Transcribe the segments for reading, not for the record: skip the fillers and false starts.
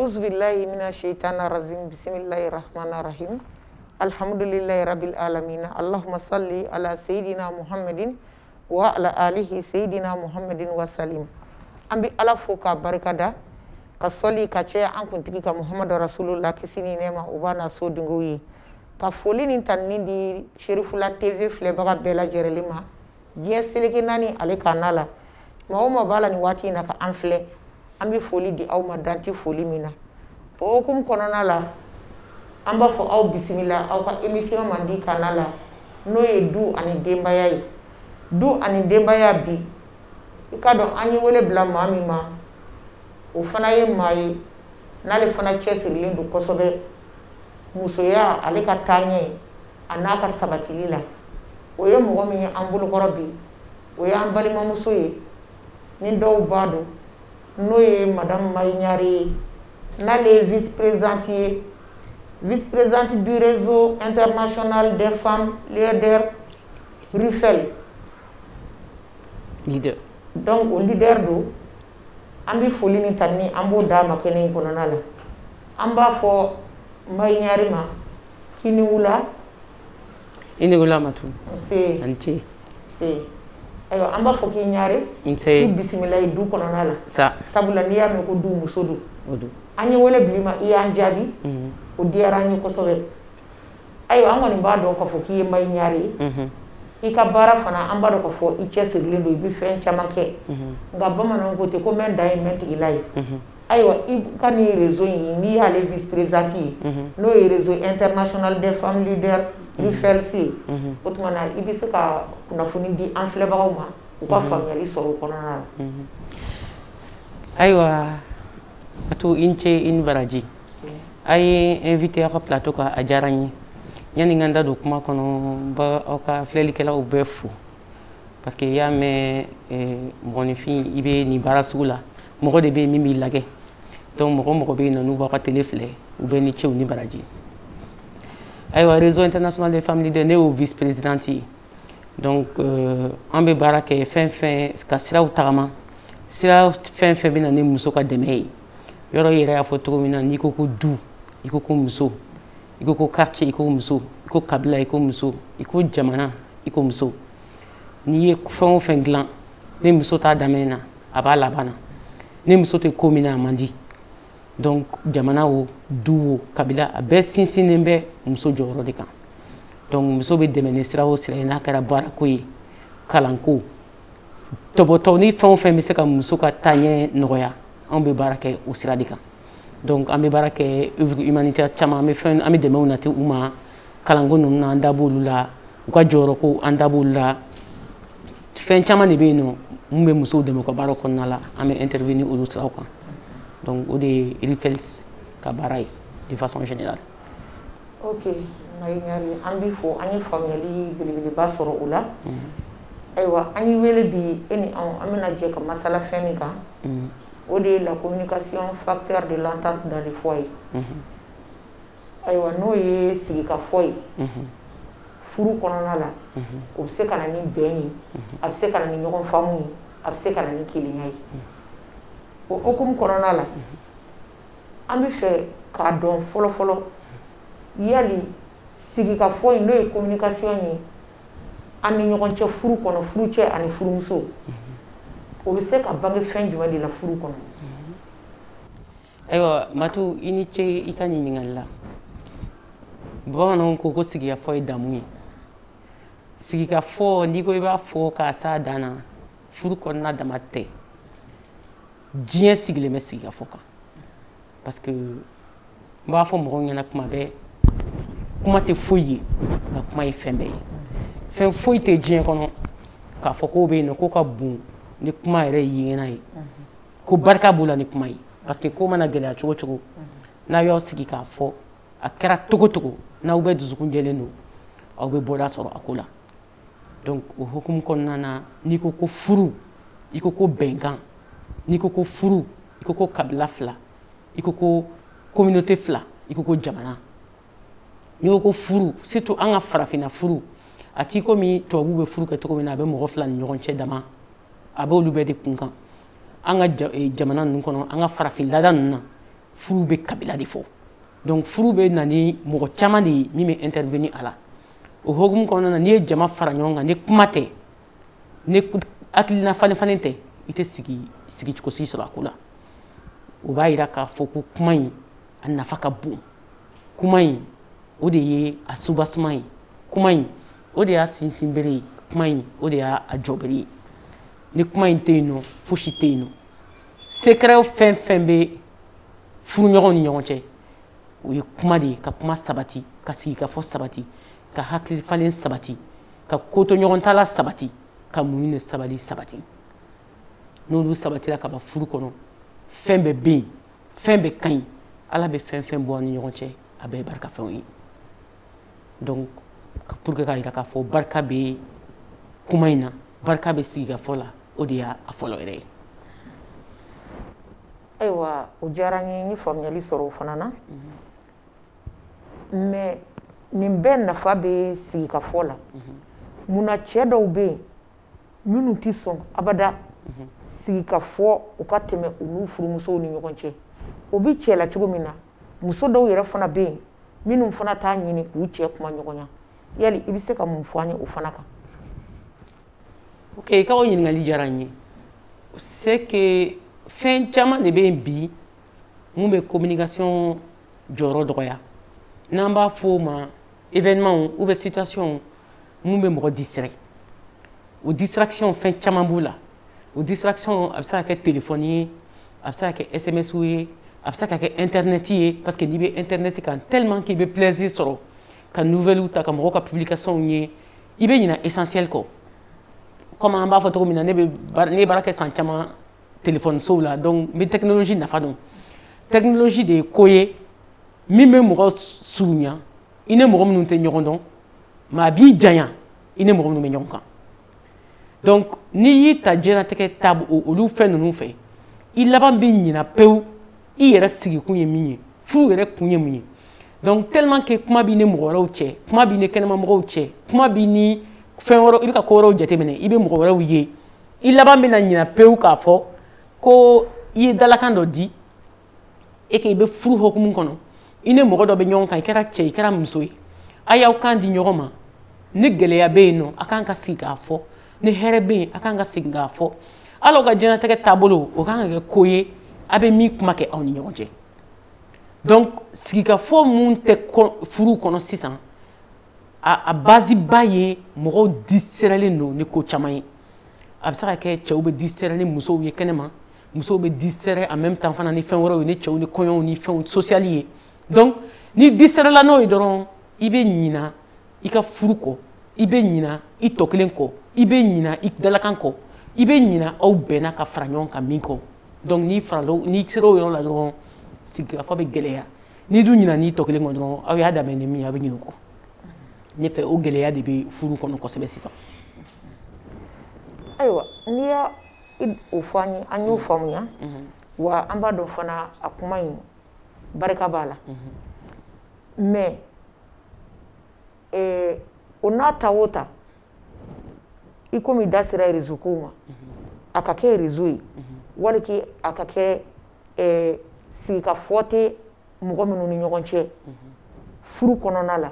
A'udzu billahi minasyaitonir rajim. Bismillahirrahmanirrahim. Alhamdulillahi rabbil alamin. Allahumma salli ala sayidina Muhammadin wa ala alihi sayidina Muhammadin wa salim. An bɛ Ala fo k'a barikada ka sɔli ka caya an kuntigi ka Muhamadu Rasulullah kisi ni nɛɛma o b'a n'a so dingow ye ka foli ni tanuni di Sherifula TV filɛbaga bɛɛ lajɛlen ma diɲɛ seleke naani ale k'a n'a la maa o maa b'a la nin waati in na ka an filɛ an bɛ foli di aw ma danti foli min na o hukumu kɔnɔna la an b'a fɔ aw bisimila aw ka émission Mandi Kana la n'o ye du ani denbaya ye du ani denbaya bi i ka dɔn an ye wele bila maa min ma o fana ye maa ye n'ale fana cɛsirilen don kosɛbɛ musoya ale ka taaɲɛ a n'a ka sabatili la o ye mɔgɔ min ye an bolokɔrɔ bi o ye an balimamuso ye ni dɔw b'a dɔn n'o ye madame Mayi Ɲare ye n'ale ye vice-présidente ye vice-présidente du réseau international des femmes leaders RUFEL leader donc o leader do an bɛ foli ni tanni an b'o d'a ma kɛnɛ in kɔnɔna la an b'a fɔ Mayi Ɲare ma k'i ni wula i ni wula Matu nse ani ce nse ayiwa an b'a fɔ k'i Ɲare nse i bisimila ye du kɔnɔna la sa sabula n'i y'a mɛn ko du muso do o don an ye wele bi ma i y'an jaabi o diyara an ye kosɛbɛ ayiwa an kɔni b'a dɔn k'a fɔ k'i ye Mayi Ɲare ye i ka baara fana an b'a dɔn k'a fɔ i cɛsirilen don i bɛ fɛn caman kɛ nka bamananw ko ten ko mɛn dan ye mɛn tigila ye ayiwa i ka nin réseau in n'i y'ale vice-présidente ye n'o ye réseau international des femmes leaders RUFEL ye o tuma na i bɛ se ka kunnafoni di an filɛbagaw ma u ka faamuyali sɔrɔ o kɔnɔna la ayiwa Matu i ni ce i ni baraji a ye invité aw ka plateau kan a diyara n ye yani n ka n da don kuma kɔnɔ n bɛ aw ka filɛlikɛlaw bɛɛ fo parce que i y'a mɛn mɔgɔninfin i bɛ nin baara sugu la mɔgɔ de bɛ yen min b'i lajɛ donc mɔgɔ o mɔgɔ bɛ yen nɔ n'u b'aw ka télé filɛ u bɛ ni ce u ni baraji ayiwa réseau international des femmes leaders ne y'o vice présidente ye donc an bɛ baara kɛ fɛn fɛn ka siraw tagama sira fɛn fɛn bɛ na ni muso ka dɛmɛ ye yɔrɔ yɛrɛ y'a fɔ cogo min na n'i ko ko du i ko ko muso i ko ko quartier i ko muso i ko kabila i ko muso i ko jamana i ko muso n'i ye fɛn o fɛn dilan ni muso t'a daminɛ na a b'a laban na ni muso tɛ ko min na a man di donc jamana o du o kabila a bɛɛ sinsinnen bɛ muso jɔyɔrɔ de kan donc muso bɛ dɛmɛ ni sira o sira ye n'a kɛra baarako ye kalanko tɔbɔtɔ ni fɛn o fɛn bɛ se ka muso ka taaɲɛ nɔgɔya anw bɛ baara kɛ o sira de kan donc an bɛ baara kɛ œuvre humanitaire caman an bɛ dɛmɛw nati u ma kalanko ninnu na an da b'olu la u ka jɔyɔrɔko an da b'olu la fɛn caman de bɛ yen nɔ mun bɛ musow dɛmɛ u ka baara kɔnɔna la an bɛ intervenir olu siraw kan donc o de ye RUFEL ka baara ye de façon générale. ok Mayi Ɲare an b'i fo an ye faamuyali belebeleba sɔrɔ o la ayiwa an ye wele bi e ni anw an bɛna jɛ ka masala fɛn min kan o de ye la communication facteur de l'entente dans le foyer ayiwa n'o ye sigikafɔ ye furu kɔnɔna la o bɛ se ka na ni bɛn ye a bɛ se ka na ni ɲɔgɔn faamu ye a bɛ se ka na ni kelenya ye o hukumu kɔnɔna la an bɛ fɛ k'a dɔn fɔlɔ-fɔlɔ yali sigikafɔ in n'o ye communication ye an ni ɲɔgɔn cɛ furu kɔnɔ furu cɛ ani furumuso o bɛ se ka bange fɛn jumɛn de la furu kɔnɔ ayiwa Matu i ni ce i ka ɲininkali la bamananw ko ko sigikafɔ ye damu ye sigikafɔ n'i ko i b'a fɔ k'a s'a dan na furu kɔnɔna dama tɛ diɲɛ sigilen bɛ sigikafɔ kan parce que n b'a fɔ mɔgɔw ɲɛna kuma bɛɛ kuma tɛ foyi ye nka kuma ye fɛn bɛɛ ye fɛn foyi tɛ diɲɛ kɔnɔ k'a fɔ k'o bɛ yen nɔ k'o ka bon ni kuma yɛrɛ ye ɲɛna ye ko barika b'o la ni kuma ye parce que ko mana gɛlɛya cogo cogo n'a y'aw sigi k'a fɔ a kɛra togo togo n'aw bɛ dusukun jɛlen don aw bɛ bɔda sɔrɔ a ko la donc o hukumu kɔnɔna na n'i ko ko furu i ko ko bɛnkan n'i ko ko furu i ko ko kabila fila i ko ko communauté fila i ko ko jamana n'i ko ko furu surtout an ka farafinna furu a t'i komi tubabuw bɛ furu kɛ cogo min na a bɛ mɔgɔ fila ni ɲɔgɔn cɛ dama a b'olu bɛɛ de kun kan an ka jamana ninnu kɔnɔ an ka farafin laada ninnu na furu bɛ kabila de fɔ donc furu bɛ na ni mɔgɔ caman de ye min bɛ intervenir a la o hokumu kɔnɔna na n'i ye jama fara ɲɔgɔn kan ni kuma tɛ ni hakilina falen tɛ i tɛ sigicogo si sɔrɔ a ko la o b'a yira k'a fɔ ko kuma in a nafa ka bon kuma in o de ye a soubassement ye kuma in o de y'a sinsinbere ye kuma in o de y'a jɔbere ye ni kuma in tɛ yen nɔ fosi tɛ yen nɔ secret fɛn fɛn bɛ furuɲɔgɔnw ni ɲɔgɔn cɛ o ye kuma de ye ka kuma sabati ka sigikafɔ sabati ka hakili falen sabati ka ko to ɲɔgɔn ta la sabati ka muɲu ni sabali sabati n'olu sabatira ka ban furu kɔnɔ fɛn bɛɛ bɛ yen fɛn bɛɛ ka ɲi ala bɛ fɛn fɛn bɔ an ni ɲɔgɔn cɛ a bɛɛ ye barikafɛnw ye donc pour que k'a yira k'a fɔ barika bɛ kuma in na barika bɛ sigikafɔ la o de y'a fɔlɔ yɛrɛ ye. ayiwa o diyara n ye n ye faamuyali sɔrɔ o fana na mais nin bɛɛ nafa bɛ sigikafɔ la munna cɛ dɔw bɛ yen minnu tɛ sɔn abada sigikafɔ u ka tɛmɛ olu furumusow ni ɲɔgɔn cɛ o bɛ cɛ la cogo min na muso dɔw yɛrɛ fana bɛ yen minnu fana t'a ɲini k'u cɛ kuma ɲɔgɔnya yali i bɛ se ka mun fɔ an ye o fana kan. ok i ka o ɲininkali diyara n ye c'est que fɛn caman de bɛ yen bi mun bɛ communication jɔyɔrɔ dɔgɔya n'an b'a fɔ o ma événement ou bien situation mun bɛ mɔgɔ distrait o distraction fɛn caman b'o la o distraction a bɛ se ka kɛ téléphone ye a bɛ se ka kɛ SMS ye a bɛ se ka kɛ internet ye parce que n'i bɛ internet kan tellement k'i bɛ plaisir sɔrɔ ka nouvelle ta ka mɔgɔw ka publication ye i bɛ ɲinɛ essentiel kɔ comme an b'a fɔ cogo min na ne ye baara kɛ san caman téléphone sow la donc n bɛ technologie nafa dɔn technologie de ye ko ye min bɛ mɔgɔ surunya i ni mɔgɔ minnu tɛ ɲɔgɔn dɔn mais a b'i janya i ni mɔgɔ minnu bɛ ɲɔgɔn kan donc n'i y'i ta diɲɛlatigɛ ta olu fɛn ninnu fɛ i laban bɛ ɲina pewu i yɛrɛ sigikun ye min ye furu yɛrɛ kun ye mun ye donc tellement que kuma b'i ni mɔgɔ wɛrɛw cɛ kuma b'i ni kɛnɛmamɔgɔw cɛ kuma b'i ni fɛn wɛrɛw i bɛ ka ko wɛrɛw jateminɛ i bɛ mɔgɔ wɛrɛw ye i laban bɛ na ɲina pewu k'a fɔ ko i ye dalakan dɔ di et que i bɛ furu hokumu kɔnɔ i ni mɔgɔ dɔ bɛ ɲɔgɔn kan i kɛra cɛ i kɛra muso ye a y'aw kan di ɲɔgɔn ma ni gɛlɛya bɛ yen nɔ a kan ka sigi k'a fɔ ni hɛrɛ bɛ yen a kan ka sigi k'a fɔ hali aw ka diɲɛlatigɛ taabolo o kan ka kɛ ko ye a bɛ min kuma kɛ aw ni ɲɔgɔn cɛ donc sigikafɔ mun tɛ furu kɔnɔ sisan a base ba ye mɔgɔw distrairelen don ni ko caman ye a bɛ se ka kɛ cɛw bɛ distraire ni musow ye kɛnɛma musow bɛ distraire en même temps fana ni fɛn wɛrɛw ye ni cɛw ni kɔɲɔw ni fɛnw social ye donc ni distraire n'o ye dɔrɔn i bɛ ɲina i ka furu kɔ i bɛ ɲina i tɔ kelen kɔ i bɛ ɲina i dalakan kɔ i bɛ ɲina aw bɛnna ka fara ɲɔgɔn kan min kɔ donc n'i sera o yɔrɔ la dɔrɔn sigikafɔ bɛ gɛlɛya n'i dun ɲina n'i tɔ kelen kɔ dɔrɔn aw y'a daminɛ ni min ye aw bɛ ɲinɛ o kɔ ne fɛ o gɛlɛya de bɛ furu kɔnɔ kosɛbɛ sisan. ayiwa n'i y'a o fɔ an ye an y'o faamuya wa an b'a dɔn fana a kuma in barika b'a la mais o n'a ta o ta i komi i da sera réseau kow ma a ka kɛ réseau ye wali k'i a ka kɛ sigikafɔ tɛ mɔgɔ minnu ni ɲɔgɔn cɛ furu kɔnɔna la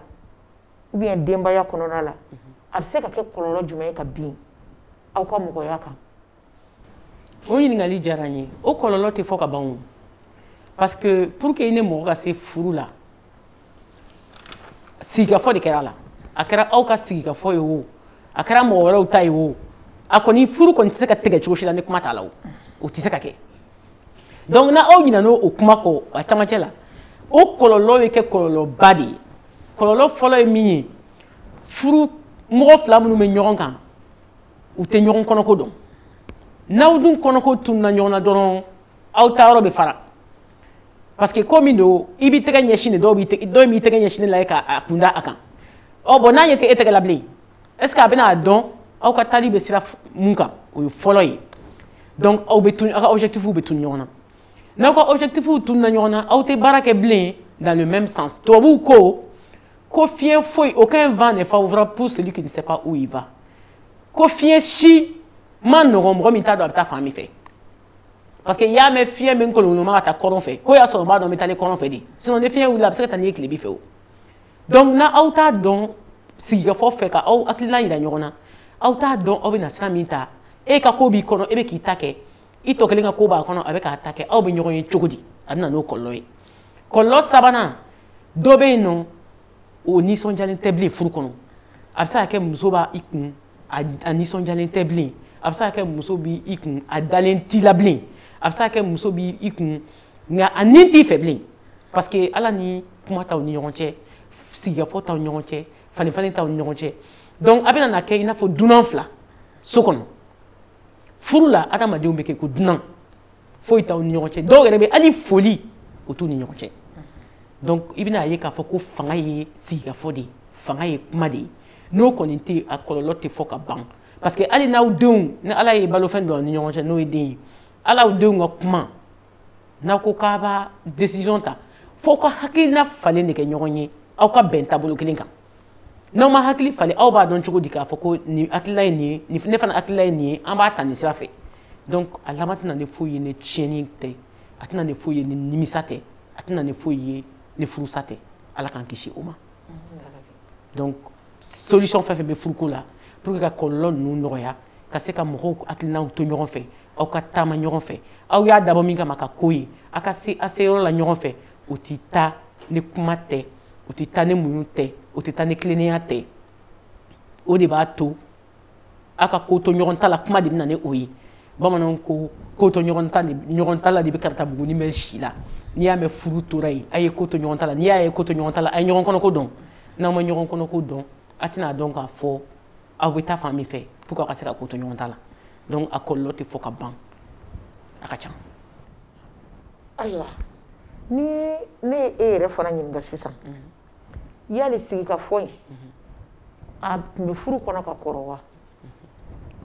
ou bien denbaya kɔnɔna la a bɛ se ka kɛ kɔlɔlɔ jumɛn ye ka bin aw ka mɔgɔya kan. o ɲininkali diyara n ye o kɔlɔlɔ tɛ fɔ ka ban o parce que pour que i ni mɔgɔ ka se furu la sigikafɔ de kɛra a la a kɛra aw ka sigikafɔ ye o a kɛra mɔgɔ wɛrɛw ta ye o a kɔni furu kɔni tɛ se ka tigɛ cogo si la ni kuma t'a la o tɛ se ka kɛ donc n'aw ɲinɛna o kuma kɔ a camancɛ la o kɔlɔlɔ bɛ kɛ kɔlɔlɔba de ye kɔlɔlɔ fɔlɔ ye min ye furu mɔgɔ fila minnu bɛ ɲɔgɔn kan u tɛ ɲɔgɔn kɔnɔko dɔn n'aw dun kɔnɔko tununa ɲɔgɔn na dɔrɔn aw ta yɔrɔ bɛ fara parce que ko min don i b'i tɛgɛ ɲɛsin de dɔw b'i tɛgɛ ɲɛsin de la ye k'a kunda a kan bon n'a ɲɛ tɛ e tɛgɛ la bilen est ce que a bɛna a dɔn aw ka taali bɛ sira mun kan o ye fɔlɔ ye donc aw ka objectifs bɛ tunu ɲɔgɔn na n'aw ka objectifs tununa ɲɔgɔn na aw tɛ baara kɛ bilen dans le même sens tubabuw ko fiɲɛ foyi aucun vent n'est favorable pour celui qui ne sait pas où il va ko fiɲɛ si ma nɔgɔn mɔgɔ min t'a dɔn a bɛ taa fan min fɛ parce que y'a mɛ fiɲɛ min kolonkolon ma ka taa kɔrɔn fɛ ko y'a sɔrɔ n b'a dɔn n bɛ taa ni kɔrɔn fɛ de sinon ni fiɲɛ wulila a bɛ se ka taa n'i ye tile bi fɛ o donc na aw t'a dɔn sigikafɔ fɛ ka aw hakilina yira ɲɔgɔn na aw t'a dɔn aw bɛ na sira min ta e ka ko b'i kɔnɔ e bɛ k'i ta kɛ i tɔ kelen ka ko b'a kɔnɔ a bɛ k'a ta kɛ aw bɛ ɲɔgɔn ye cogo di a bɛ na n'o kɔlɔlɔ ye kɔlɔlɔ sabanan dɔ bɛ yen nɔ o nisɔndiyalen tɛ bilen furu kɔnɔ a bɛ se ka kɛ muso b'a i kun a nisɔndiyalen tɛ bilen a bɛ se ka kɛ muso b'i kun a dalen t'i la bilen a bɛ se ka kɛ muso b'i kun nka a ni t'i fɛ bilen parce que ala ni kuma t'aw ni ɲɔgɔn cɛ sigikafɔ t'aw ni ɲɔgɔn cɛ falenfalen t'aw ni ɲɔgɔn cɛ donc a bɛna na kɛ i n'a fɔ dunan fila so kɔnɔ furu la adamadenw bɛ kɛ ko dunan foyi t'aw ni ɲɔgɔn cɛ dɔw yɛrɛ bɛ hali foli o t'u ni ɲɔgɔn cɛ donc i bɛna ye k'a fɔ ko fanga ye sigikafɔ de ye fanga ye kuma de ye n'o kɔni tɛ yen a kɔlɔlɔ tɛ fɔ ka ban parce que hali n'aw denw ni ala ye balofɛn don aw ni ɲɔgɔn cɛ n'o ye den ye hali aw denw ka kuma n'aw ko k'a b'a décision ta fo ka hakilina falen de kɛ ɲɔgɔn ye aw ka bɛn taabolo kelen kan n'aw ma hakili falen aw b'a dɔn cogo di k'a fɔ ko nin hakilila ye nin ye ne fana hakilila ye nin ye an b'a ta nin sira fɛ donc a laban tɛna ne foyi ye ni tiɲɛni tɛ a tɛna ne foyi ye ni nimisa tɛ a tɛna ne foyi ye ni furusa tɛ ala k'an kisi o ma donc solution fɛn fɛn bɛ furuko la pour que ka kɔlɔlɔ ninnu nɔgɔya ka se ka mɔgɔw hakilinaw to ɲɔgɔn fɛ aw ka taama ɲɔgɔn fɛ aw y'a dabɔ min kama ka ko ye a ka se a se yɔrɔ la ɲɔgɔn fɛ o tɛ taa ni kuma tɛ o tɛ taa ni muɲu tɛ o tɛ taa ni tilennenya tɛ o de b'a to aw ka ko to ɲɔgɔn ta la kuma de bɛ na ni o ye bamananw ko to ɲɔgɔn ta la de bɛ karata buguni bɛ si la n'i y'a mɛn furu tora yen a ye ko to ɲɔgɔn ta la n'i y'a ye ko to ɲɔgɔn ta la a ye ɲɔgɔn kɔnɔko dɔn n'aw ma ɲɔgɔn kɔnɔko dɔn a tɛna dɔn k'a fɔ aw bɛ taa fan min fɛ pour que aw ka se ka ko to ɲɔgɔn ta la donc a kɔlɔlɔ tɛ fɔ ka ban a ka ca. ayiwa ni ne ye e yɛrɛ fana ɲininka sisan yali sigikafɔ in a tun bɛ furu kɔnɔ ka kɔrɔ wa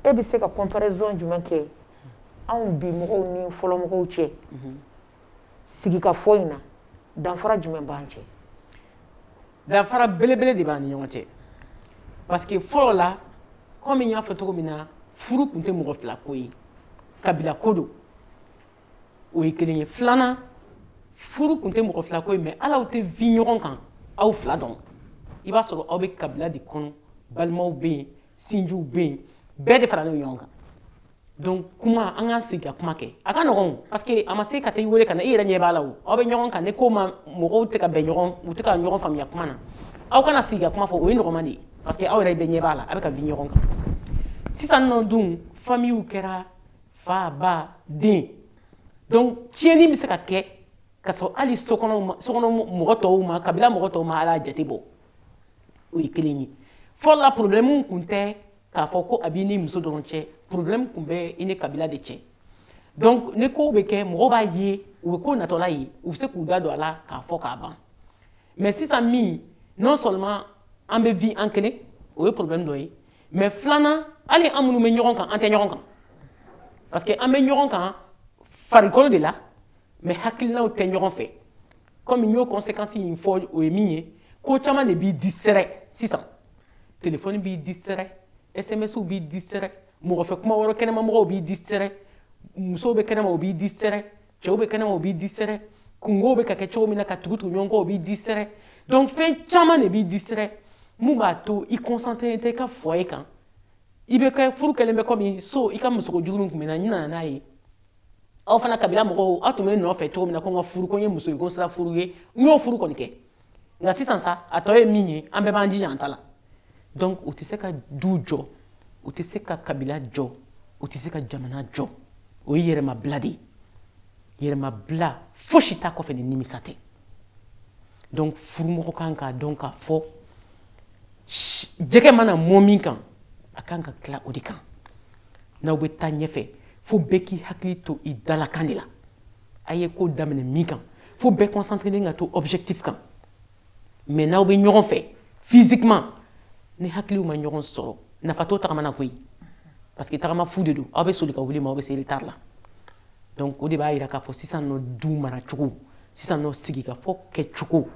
e bɛ se ka comparaison jumɛn kɛ anw bi mɔgɔw ni fɔlɔ mɔgɔw cɛ sigikafɔ in na danfara jumɛn b'an cɛ. danfara belebele de b'an ni ɲɔgɔn cɛ parce que fɔlɔ la komi n y'a fɔ cogo min na furu tun tɛ mɔgɔ fila ko ye kabila ko don o ye kelen ye filanan furu tun tɛ mɔgɔ fila ko ye mais hali aw tɛ vi ɲɔgɔn kan aw fila dɔn i b'a sɔrɔ aw bɛ kabila de kɔnɔ balimaw bɛ yen sinjiw bɛ yen bɛɛ de faralen ɲɔgɔn kan donc kuma an k'an sigi ka kuma kɛ a ka nɔgɔn parce que a ma se ka taa i wele ka na i yɛrɛ ɲɛ b'a la o aw bɛ ɲɔgɔn kan ne ko ma mɔgɔw tɛ ka bɛn ɲɔgɔn u tɛ ka ɲɔgɔn faamuya kuma na aw kana sigi ka kuma fɔ o ye nɔgɔman de ye parce que aw yɛrɛ bɛ ɲɛ b'a la a bɛ ka vi ɲɔgɔn kan sisan nɔ dun famille kɛra fa ba den donc tiɲɛni bɛ se ka kɛ ka sɔrɔ hali sokɔnɔ mɔgɔ tɔw ma kabila mɔgɔ tɔw ma ala jate bɔ o ye kelen ye fɔlɔ la problème kun tɛ k'a fɔ ko a b'i ni muso dɔrɔn cɛ problème kun bɛ i ni kabila de cɛ donc ni kow bɛ kɛ mɔgɔw b'a ye u bɛ ko natɔla ye u bɛ se k'u da don a la k'a fɔ k'a ban mais sisan min non seulement an bɛ vi an kelen o ye problème dɔ ye mais filanan hali an minnu bɛ ɲɔgɔn kan an tɛ ɲɔgɔn kan parce que an bɛ ɲɔgɔn kan farikolo de la mais hakilinaw tɛ ɲɔgɔn fɛ comme n y'o conséquence in fɔ o ye min ye ko caman de b'i distraire sisan téléphone b'i distraire SMS b'i distraire mɔgɔ fɛ kuma wɛrɛ kɛnɛma mɔgɔw b'i distraire musow bɛ kɛnɛma o b'i distraire cɛw bɛ kɛnɛma o b'i distraire kungow bɛ ka kɛ cogo min na ka tugu ɲɔgɔn kɔ o b'i distraire donc fɛn caman de b'i distraire mun b'a to i concentré tɛ i ka foyer kan i bɛ kɛ furu kɛlen bɛ komi so i ka musokojuru min tun bɛ na n nana n'a ye aw fana kabila mɔgɔw aw tun bɛ nɔfɛ cogo min na ko n ka furu ko n ye muso ye ko n sera furu ye n y'o furu kɔni kɛ nka sisan sa a tɔ ye min ye an bɛɛ b'an jija an ta la donc u tɛ se ka du jɔ u tɛ se ka kabila jɔ u tɛ se ka jamana jɔ o ye yɛrɛmabila de ye yɛrɛmabila fosi t'a kɔfɛ ni nimisa tɛ donc furumɔgɔ kan k'a dɔn k'a fɔ jɛgɛ mana mɔ min kan a kan ka tila o de kan n'aw bɛ taa ɲɛfɛ fo bɛɛ k'i hakili to i dalakan de la a ye ko daminɛ min kan fo bɛɛ concentré ka to objectif kan mais n'aw bɛ ɲɔgɔn fɛ physiquement ni hakiliw ma ɲɔgɔn sɔrɔ nafa t'o tagamana koyi parce que tagama fu de don aw bɛ soli ka wuli ma aw bɛ se retard la donc o de b'a yira k'a fɔ sisan nɔ du mara cogo sisan nɔ sigikafɔ kɛ cogo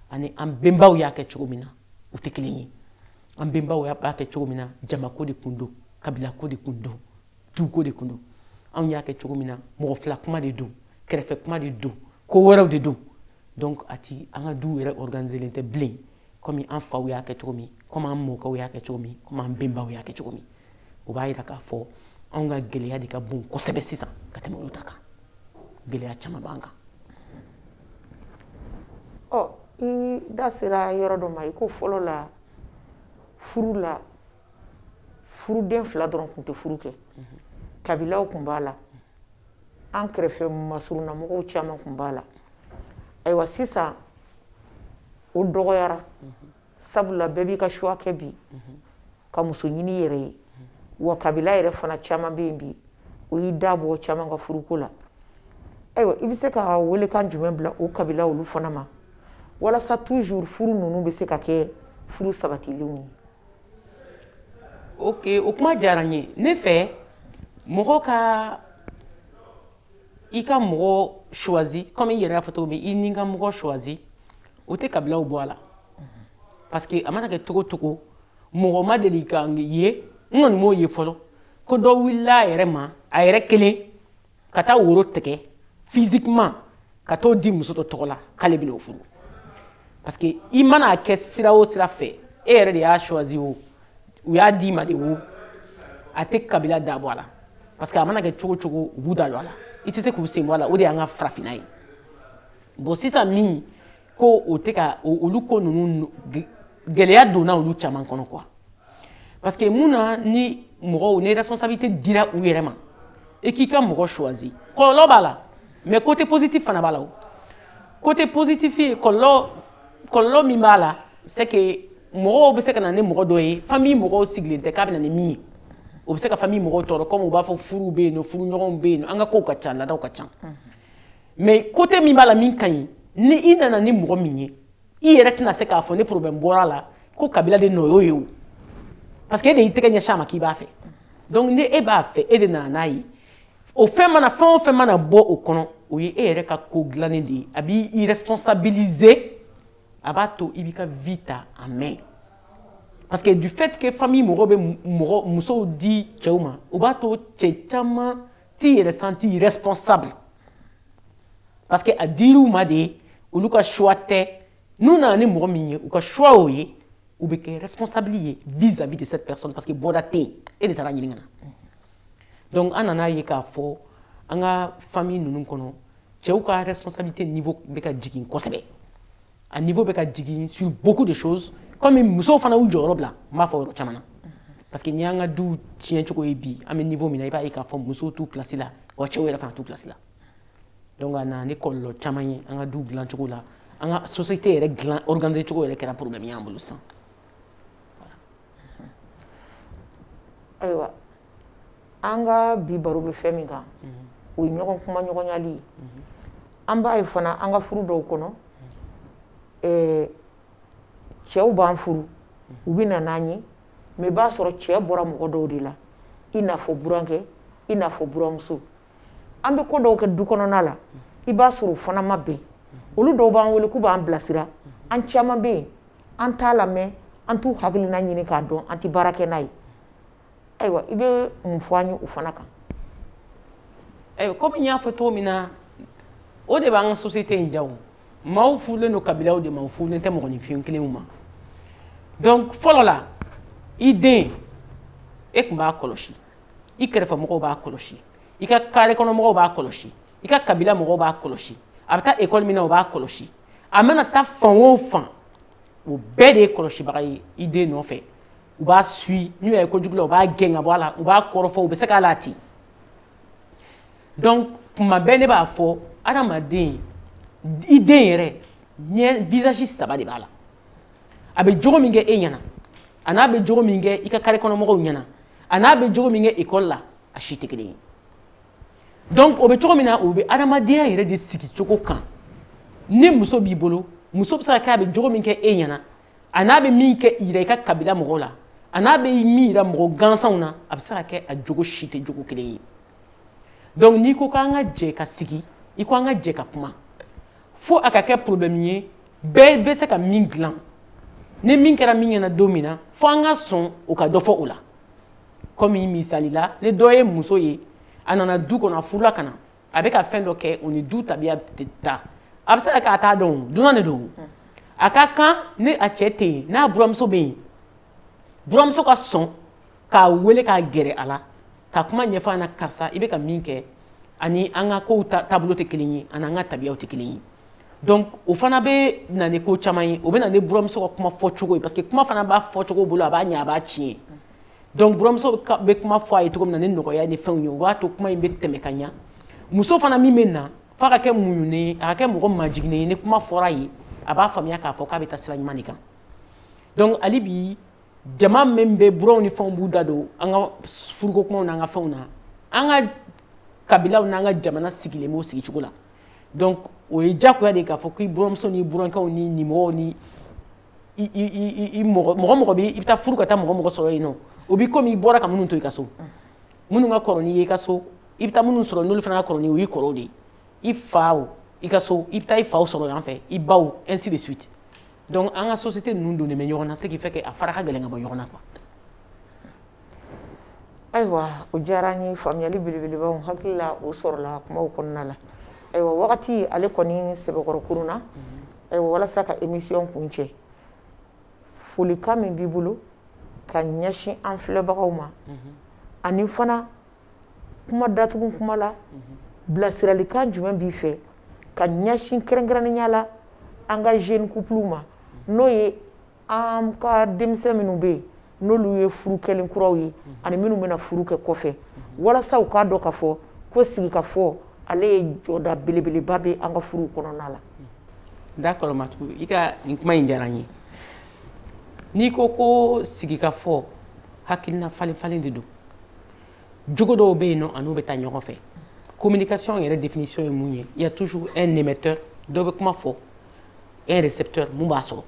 ani an bɛnbaw y'a kɛ cogo min na u tɛ kelen ye an bɛnbaw b'a kɛ cogo min na jamako de kun don kabilako de kun don duko de kun don anw y'a kɛ cogo min na mɔgɔ fila kuma de don kɛrɛfɛ kuma de don ko wɛrɛw de don donc a ti an ka duw yɛrɛ organiselen tɛ bilen comme an faw y'a kɛ cogo min comme an mɔkɛw y'a kɛ cogo min comme an benbaw y'a kɛ cogo min o b'a yira k'a fɔ anw ka gɛlɛya de ka bon kosɛbɛ sisan ka tɛmɛ olu ta kan gɛlɛya caman b'an kan. I da sera yɔrɔ dɔ ma i ko fɔlɔ la furuden fila dɔrɔn tun tɛ furu kɛ kabilaw tun b'a la an kɛrɛfɛ masuruna mɔgɔw caman tun b'a la ayiwa sisan o dɔgɔyara sabula bɛɛ b'i ka choix kɛ bi ka muso ɲini yɛrɛ ye wa kabila yɛrɛ fana caman bɛ yen bi o y'i da bɔ caman ka furuko la ayiwa i bɛ se ka welekan jumɛn bila o kabila olu fana ma walasa toujours furu ninnu bɛ se ka kɛ furu sabatilenw ye. Ok, o kuma diyara n ye ne fɛ mɔgɔ ka i ka mɔgɔ choisi comme i yɛrɛ y'a fɔ cogo min i ni ka mɔgɔ choisi o tɛ kabilaw bɔ a la parce que a mana kɛ cogo cogo mɔgɔ ma deli ka ye n kɔni m'o ye fɔlɔ ko dɔ wulila a yɛrɛ ma a yɛrɛ kelen ka taa woro tigɛ physiquement ka t'o di muso dɔ tɔgɔ la k'ale bɛna o furu parce que i mana kɛ sira o sira fɛ e yɛrɛ de y'a choisi o u y'a d'i ma de wo a tɛ kabila dabɔ a la parce que a mana kɛ cogo cogo u b'u da don a la i tɛ se k'u sen bɔ a la o de y'an ka farafinna ye bon sisan min ko o tɛ ka olu ko ninnu gɛlɛya donna olu caman kɔnɔ quoi parce que mun na ni mɔgɔw ni responsabilité dira u yɛrɛ ma et k'i ka mɔgɔ choisi kɔlɔlɔ b'a la mais côté positif fana b'a la o côté positif ye kɔlɔlɔ min b'a la c'est que mɔgɔw bɛ se ka na ni mɔgɔ dɔ ye famille mɔgɔw sigilen tɛ k'a bɛ na ni min ye o bɛ se ka famille mɔgɔw tɔɔrɔ comme u b'a fɔ furuw bɛ yen nɔ furuɲɔgɔnw bɛ yen nɔ an ka kow ka ca laadaw ka ca mais côté min b'a la min ka ɲi ni i nana ni mɔgɔ min ye i yɛrɛ tɛna se k'a fɔ ni problème bɔra a la ko kabila de nɔ y'o ye o parce que e de y'i tɛgɛ ɲɛsin a ma k'i b'a fɛ donc ni e b'a fɛ e de nana n'a ye o fɛn o fɛn mana bɔ o kɔnɔ o ye e yɛrɛ ka ko dilannen de ye a b'i responsabiliser a b'a to i b'i ka vie ta en main parce que du fait que famille mɔgɔw bɛ musow di cɛw ma o b'a to cɛ caman t'i yɛrɛ sentir responsable parce que a dir'u ma de olu ka choix tɛ n'u nana ni mɔgɔ min ye u ka choix o ye u bɛ kɛ responsable ye vis-à-vis de cette personne parce que bɔda tɛ yen e de taara ɲini ka na donc an nana ye k'a fɔ an ka famille ninnu kɔnɔ cɛw ka responsabilité niveau bɛ ka jigin kosɛbɛ a niveau bɛ ka jigin sur beaucoup de choses comme musow fana y'u jɔyɔrɔ bila n b'a fɔ yɔrɔ caman na parce que n'i y'an ka du tiɲɛ cogo ye bi an bɛ niveau min na i b'a ye k'a fɔ musow t'u place la wa cɛw yɛrɛ fana t'u place la donc a nana ni kɔlɔlɔ caman ye an ka du dilan cogo la an ka société yɛrɛ dilan organiser cogo yɛrɛ kɛra problème ye an bolo sisan ayiwa an ka bi baro bɛ fɛn min kan o ye ɲɔgɔn kuma ɲɔgɔnyali ye an b'a ye fana an ka furu dɔw kɔnɔ cɛw b'an furu u bɛ na n'an ye mais i b'a sɔrɔ cɛ bɔra mɔgɔ dɔw de la i n'a fɔ burankɛ i n'a fɔ buramuso an bɛ ko dɔw kɛ du kɔnɔna la i b'a sɔrɔ o fana ma bɛn olu dɔw b'an wele k'u b'an bilasira an caman bɛ yen an t'a lamɛn an t'u hakilina ɲini k'a dɔn an tɛ baara kɛ n'a ye ayiwa i bɛ mun fɔ an ye o fana kan. Comme n y'a fɔ cogo min na o de b'an ka société in ja o maaw furulen don kabilaw de ma u furulen tɛ mɔgɔninfin kelenw ma donc fɔlɔ la i den e tun b'a kɔlɔsi i kɛrɛfɛ mɔgɔw b'a kɔlɔsi i ka carré kɔnɔ mɔgɔw b'a kɔlɔsi i ka kabila mɔgɔw b'a kɔlɔsi a bɛ taa école min na o b'a kɔlɔsi a mana taa fan o fan o bɛɛ de ye kɔlɔsibaga ye i den nɔfɛ u b'a suit n'u y'a ye kojugu la u b'a gɛn ka bɔ a la u b'a kɔrɔfɔ u bɛ se k'a la ten donc tuma bɛɛ ne b'a fɔ adamaden i den yɛrɛ ɲɛ visage saba de b'a la a bɛ jogo min kɛ e ɲɛna a n'a bɛ jogo min kɛ i ka carré kɔnɔ mɔgɔw ɲɛna a n'a bɛ jogo min kɛ école la a si tɛ kelen ye donc o bɛ cogo min na o bɛ adamadenya yɛrɛ de sigi cogo kan ni muso b'i bolo muso bɛ se ka kɛ a bɛ jogo min kɛ e ɲɛna a n'a bɛ min kɛ yira i ka kabila mɔgɔw la a n'a bɛ min yira mɔgɔ gansanw na a bɛ se ka kɛ a jogo si tɛ jogo kelen ye donc n'i ko k'an ka jɛ ka sigi i ko an ka jɛ ka kuma fo a ka kɛ problème ye bɛɛ bɛ se ka min dilan ni min kɛra min ɲɛna don min na fo an ka sɔn o ka dɔ fɔ o la comme misali la ni dɔ ye muso ye a nana du kɔnɔ a furula ka na a bɛ ka fɛn dɔ kɛ o ni du tabiya tɛ taa a bɛ se ka kɛ a t'a dɔn dunan de don a ka kan ni a cɛ tɛ yen n'a buramuso bɛ yen buramuso ka sɔn k'a wele k'a gɛrɛ a la ka kuma ɲɛfɔ a ɲɛna karisa i bɛ ka min kɛ ani an ka kow taabolo tɛ kelen ye ani an ka tabiyaw tɛ kelen ye donc o fana bɛ na ni ko caman ye o bɛ na ni buramuso ka kuma fɔcogo ye parce que kuma fana b'a fɔcogo bolo a b'a ɲɛ a b'a tiɲɛ donc buramuso bɛ kuma fɔ a ye cogo min na ni nɔgɔya ni fɛnw ye o b'a to kuma in bɛ tɛmɛ ka ɲɛ muso fana min bɛ na f'a ka kɛ muɲunen ye a ka kɛ mɔgɔ majiginnen ye ni kuma fɔra ye a b'a faamuya k'a fɔ k'a bɛ taa sira ɲuman de kan donc hali bi jama min bɛ buraw ni fɛnw b'u da don an ka furuko kumaw n'an ka fɛnw na an ka kabilaw n'an ka jamana sigilen b'o sigicogo la donc o ye diyagoya de ye k'a fɔ k'i buramuso ni burankɛw ni nimɔgɔw ni mɔgɔ bɛ i bɛ taa furu ka taa mɔgɔ sɔrɔ yen nɔ o b'i komi i bɔra ka minnu to i ka so minnu ka kɔrɔ n'i ye i ka so i bɛ taa minnu sɔrɔ n'olu fana ka kɔrɔ n'i ye o y'i kɔrɔw de ye i faw i ka so i bɛ taa i faw sɔrɔ yan fɛ i baw ainsi de suite donc an ka société ninnu donnen bɛ ɲɔgɔn na ce qui fait que a fara ka gɛlɛn ka bɔ ɲɔgɔn na quoi. ayiwa o diyara n ye faamuyali belebelebaw n hakili la o sɔrɔla kumaw kɔnɔna la ayiwa wagati ale kɔni sɛbɛkɔrɔ kurunna ayiwa walasa ka émission kun cɛ folikan min b'i bolo ka ɲɛsin an filɛbagaw ma ani fana kuma datugu kuma la bilasiralikan jumɛn b'i fɛ ka ɲɛsin kɛrɛnkɛrɛnnenya la an ka jeune couple ma n'o ye an ka denmisɛn minnu bɛ yen n'olu ye furu kɛlen kuraw ye ani minnu bɛna furu kɛ kɔfɛ walasa u k'a dɔn k'a fɔ ko sigikafɔ ale ye jɔda belebeleba bɛ an ka furu kɔnɔna la. d'accord Matuku i ka nin kuma in diyara n ye n'i ko sigikafɔ hakilina falen de don jogo dɔw bɛ yen nɔ a n'o bɛ taa ɲɔgɔn fɛ communication yɛrɛ définition ye mun ye il y a toujours un émetteur dɔ bɛ kuma fɔ un récepteur mun b'a sɔrɔ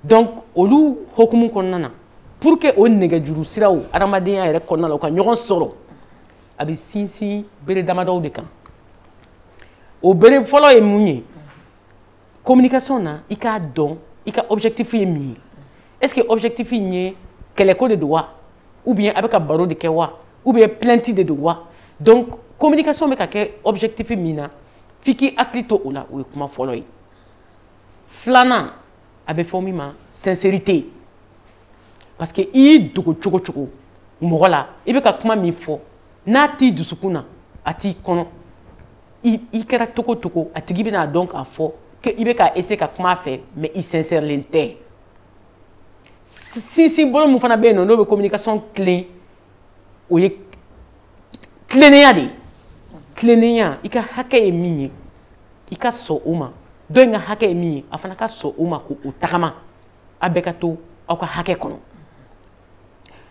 donc olu hokumu kɔnɔna na pour que o nɛgɛjuru siraw adamadenya yɛrɛ kɔnɔna la u ka ɲɔgɔn sɔrɔ a bɛ sinsin bere damadɔw de kan o bere fɔlɔ ye mun ye communication na i k'a dɔn i ka objectif ye min ye est-ce que objectif in ye kɛlɛko de don wa ou bien a bɛ ka baro de kɛ wa ou bien plainte de don wa donc communication bɛ ka kɛ objectif min na f'i k'i hakili to o la o ye kuma fɔlɔ ye filanan a bɛ fɔ min ma sincérité parce que i y'i dogo cogo cogo mɔgɔ la i bɛ ka kuma min fɔ n'a t'i dusukun na a t'i kɔnɔ i kɛra togo togo a tigi bɛna dɔn k'a fɔ i bɛ ka essayer ka kuma a fɛ mais i sincèrelen tɛ sinsin bolo min fana bɛ yen nɔ n'o bɛ communication tilen o ye tilennenya de ye tilennenya i ka hakɛ ye min ye i ka sɔn o ma dɔ in ka hakɛ ye min ye a fana ka sɔn o ma k'o tagama a bɛɛ ka to aw ka hakɛ kɔnɔ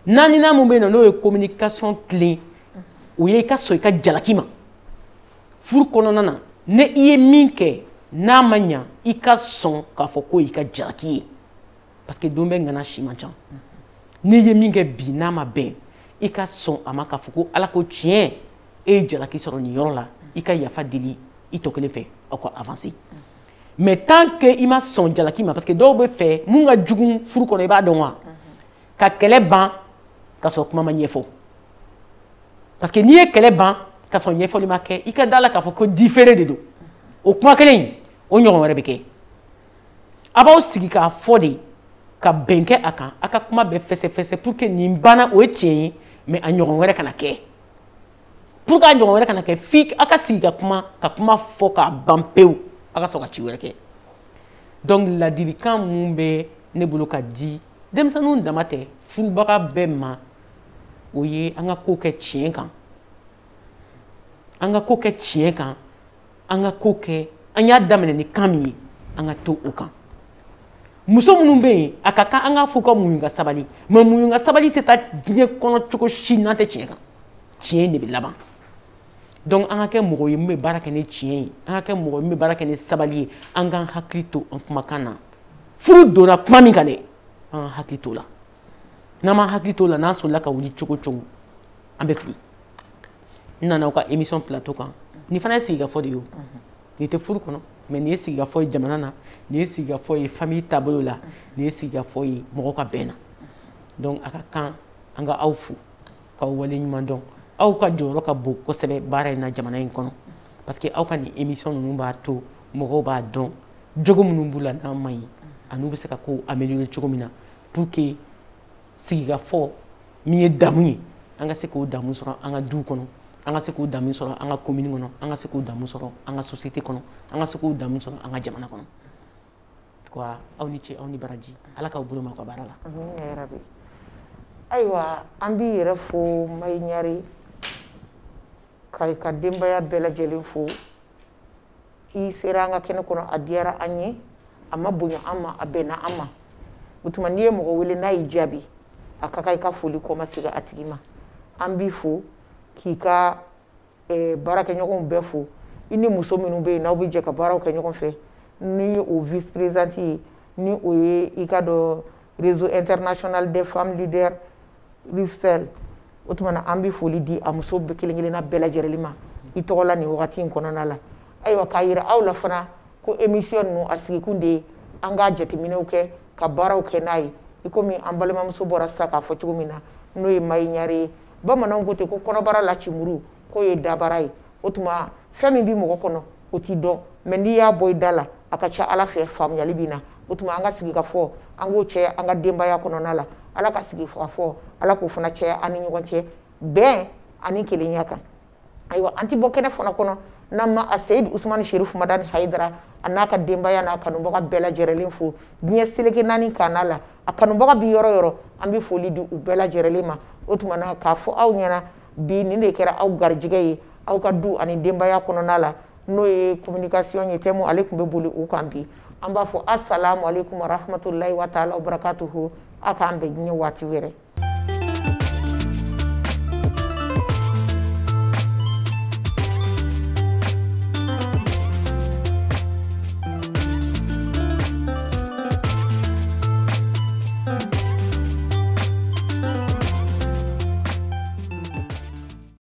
naaninan min bɛ yen nɔ n'o ye communication tilen o ye i ka sɔn i ka jalaki ma furu kɔnɔna na ni i ye min kɛ n'a ma ɲa i ka sɔn k'a fɔ ko y'i ka jalaki ye parce que don bɛ ŋana si man ca n'i ye min kɛ bi n'a ma bɛn i ka sɔn a ma k'a fɔ ko ala ko tiɲɛ e ye jalaki sɔrɔ nin yɔrɔ la i ka yafa deli i tɔ kelen fɛ aw ka avancer mais tant que i ma sɔn jalaki ma parce que dɔw bɛ fɛ mun ka jugu furu kɔnɔ i b'a dɔn wa ka kɛlɛ ban ka sɔrɔ kuma ma ɲɛfɔ parce que n'i ye kɛlɛ ban ka sɔrɔ ɲɛfɔli ma kɛ i ka da la k'a fɔ ko différé de don o kuma kelen in o ɲɔgɔn wɛrɛ bɛ kɛ a b'aw sigi k'a fɔ de ka bɛn kɛ a kan a ka kuma bɛɛ fɛsɛfɛsɛ pour que nin banna o ye tiɲɛ ye mais a ɲɔgɔn wɛrɛ kana kɛ pour que a ɲɔgɔn wɛrɛ kana kɛ f'i a ka sigi ka kuma fɔ k'a ban pewu a ka sɔrɔ ka ci wɛrɛ kɛ donc ladilikan mun bɛ ne bolo ka di denmisɛnninw dama tɛ furubaga bɛɛ ma o ye an ka ko kɛ tiɲɛ kan an ka ko kɛ tiɲɛ kan an ka ko kɛ an y'a daminɛ ni kan min ye an ka to o kan muso minnu bɛ yen a ka kan an k'a fɔ ka muɲu ka sabali mais muɲu ka sabali tɛ taa diɲɛ kɔnɔ cogo si n'an tɛ tiɲɛ kan tiɲɛ de bɛ laban donc an ka kɛ mɔgɔ ye min bɛ baara kɛ ni tiɲɛ ye an ka kɛ mɔgɔ ye min bɛ baara kɛ ni sabali ye an k'an hakili to an kumakan na furu donna kuma min kan dɛ an ka hakili to la n'an ma hakili to la n'an sɔrɔla ka wuli cogo cogo an bɛ fili n nana aw ka émission plateau kan nin fana ye sigikafɔ de ye o nin tɛ furu kɔnɔ mais nin ye sigikafɔ ye jamana na nin ye sigikafɔ ye famille taabolo la nin ye sigikafɔ ye mɔgɔw ka bɛn na donc a ka kan an ka aw fo k'aw wale ɲuman dɔn aw ka jɔyɔrɔ ka bon kosɛbɛ baara in na jamana in kɔnɔ parce que aw ka nin émission ninnu b'a to mɔgɔw b'a dɔn jogo minnu b'u la n'a man ɲi ani bɛ se ka ko améliorer cogo min na pour que sigikafɔ min ye damu ye an ka se k'o damu sɔrɔ an ka duw kɔnɔ an ka se k'o damu sɔrɔ an ka commune kɔnɔ an ka se k'o damu sɔrɔ an ka société kɔnɔ an ka se k'o damu sɔrɔ an ka jamana kɔnɔ quoi aw ni ce aw ni baraji ala k'aw bolo ma ka baara la rabi ayiwa an b'i yɛrɛ fo Mayi Ɲare ka denbaya bɛɛ lajɛlen fo i sera an ka kɛnɛ kɔnɔ a diyara an ye a ma bonya an ma a bɛnna an ma o tuma n'i ye mɔgɔ wele n'a y'i jaabi a ka kan i ka foli kɔma segin a tigi ma an b'i fo k'i ka baarakɛɲɔgɔnw bɛɛ fo i ni muso minnu bɛ yen n'aw bɛ jɛ ka baaraw kɛ ɲɔgɔn fɛ ni o vice présidente ye ni o ye i ka dɔn réseau international des femmes leaders RIFSEL o tuma na an bɛ foli di a muso bɛɛ kelen kelenna bɛɛ lajɛlen ma i tɔgɔ la nin wagati in kɔnɔna la ayiwa k'a yira aw la fana ko émission ninnu a sigikun de ye an ka jateminɛw kɛ ka baaraw kɛ n'a ye i komi an balimamuso bɔra sisan k'a fɔ cogo min na n'o ye Mayi Ɲare ye bamananw ko ten ko kɔnɔbara la cimuru k'o ye dabara ye o tuma fɛn min bɛ mɔgɔ kɔnɔ o t'i dɔn mɛ n'i y'a bɔ i da la a ka ca ala fɛ faamuyali bɛ na o tuma an ka sigi ka fɔ an k'o caya an ka denbaya kɔnɔna la ala ka sigi ka fɔ ala k'o fana caya an ni ɲɔgɔn cɛ bɛn ani kelenya kan ayiwa an ti bɔ kɛnɛ fana kɔnɔ n'an ma a Seyid Usmani Sherif Madani Hayidara a n'a ka denbaya n'a kanubaga bɛɛ lajɛlen fo diɲɛ seleke naani kan la a kanubaga bi yɔrɔ yɔrɔ an bɛ foli di u bɛɛ lajɛlen ma o tuma na k'a fɔ aw ɲɛna bi nin de kɛra aw garijɛgɛ ye aw ka du ani denbaya kɔnɔna la n'o ye communication ye thème ale tun bɛ boli o kan bi an b'a fɔ assalamu alaikum wa rahmatulahi wa taala wa barakatuhu a k'an bɛn diɲɛ waati wɛrɛ